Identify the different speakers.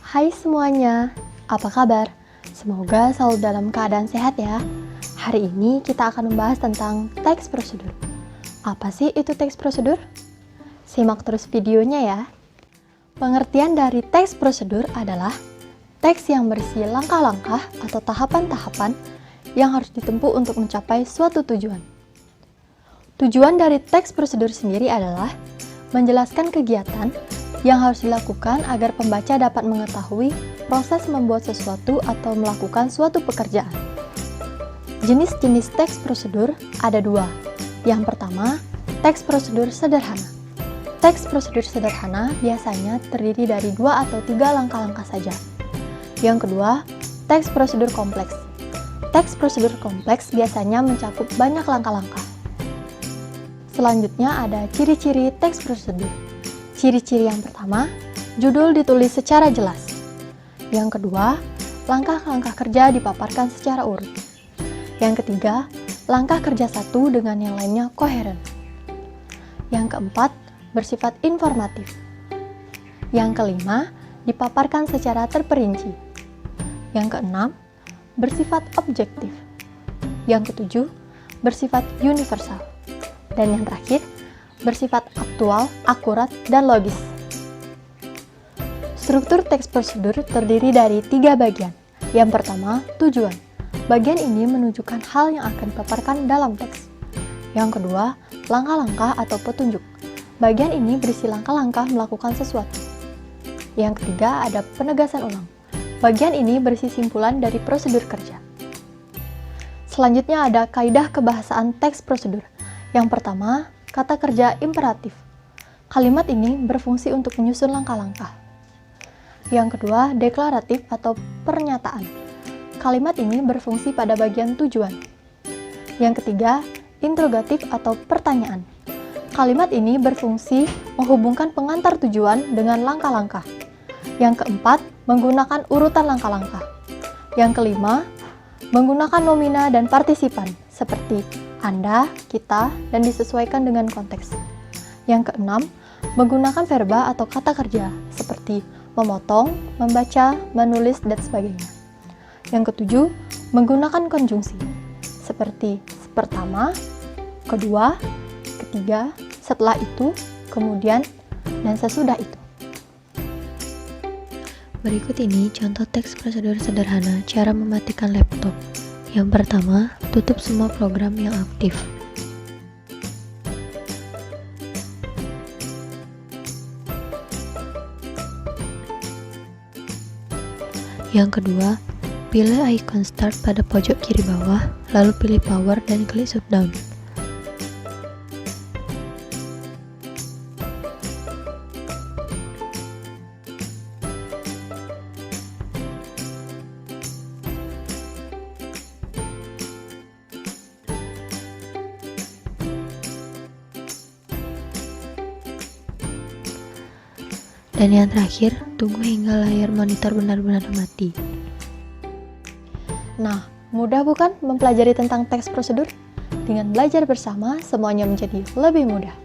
Speaker 1: Hai semuanya, apa kabar? Semoga selalu dalam keadaan sehat ya. Hari ini kita akan membahas tentang teks prosedur. Apa sih itu teks prosedur? Simak terus videonya ya. Pengertian dari teks prosedur adalah teks yang berisi langkah-langkah atau tahapan-tahapan yang harus ditempuh untuk mencapai suatu tujuan. Tujuan dari teks prosedur sendiri adalah menjelaskan kegiatan yang harus dilakukan agar pembaca dapat mengetahui proses membuat sesuatu atau melakukan suatu pekerjaan. Jenis-jenis teks prosedur ada dua. Yang pertama, teks prosedur sederhana. Teks prosedur sederhana biasanya terdiri dari 2 atau 3 langkah-langkah saja. Yang kedua, teks prosedur kompleks. Teks prosedur kompleks biasanya mencakup banyak langkah-langkah. Selanjutnya ada ciri-ciri teks prosedur. Ciri-ciri yang pertama, judul ditulis secara jelas. Yang kedua, langkah-langkah kerja dipaparkan secara urut. Yang ketiga, langkah kerja satu dengan yang lainnya koheren. Yang keempat, bersifat informatif. Yang kelima, dipaparkan secara terperinci. Yang keenam, bersifat objektif. Yang ketujuh, bersifat universal. Dan yang terakhir, bersifat aktual, akurat, dan logis. Struktur teks prosedur terdiri dari 3 bagian. Yang pertama, tujuan. Bagian ini menunjukkan hal yang akan dipaparkan dalam teks. Yang kedua, langkah-langkah atau petunjuk. Bagian ini berisi langkah-langkah melakukan sesuatu. Yang ketiga, ada penegasan ulang. Bagian ini berisi simpulan dari prosedur kerja. Selanjutnya ada kaidah kebahasaan teks prosedur. Yang pertama, kata kerja imperatif. Kalimat ini berfungsi untuk menyusun langkah-langkah. Yang kedua, deklaratif atau pernyataan. Kalimat ini berfungsi pada bagian tujuan. Yang ketiga, interrogatif atau pertanyaan. Kalimat ini berfungsi menghubungkan pengantar tujuan dengan langkah-langkah. Yang keempat, menggunakan urutan langkah-langkah. Yang kelima, menggunakan nomina dan partisipan seperti Anda, kita, dan disesuaikan dengan konteks. Yang keenam, menggunakan verba atau kata kerja seperti memotong, membaca, menulis, dan sebagainya. Yang ketujuh, menggunakan konjungsi seperti pertama, kedua, ketiga, setelah itu, kemudian, dan sesudah itu.
Speaker 2: Berikut ini contoh teks prosedur sederhana cara mematikan laptop. Yang pertama, tutup semua program yang aktif. Yang kedua, pilih icon start pada pojok kiri bawah, lalu pilih power dan klik shutdown. Dan yang terakhir, tunggu hingga layar monitor benar-benar mati.
Speaker 1: Nah, mudah bukan mempelajari tentang teks prosedur? Dengan belajar bersama, semuanya menjadi lebih mudah.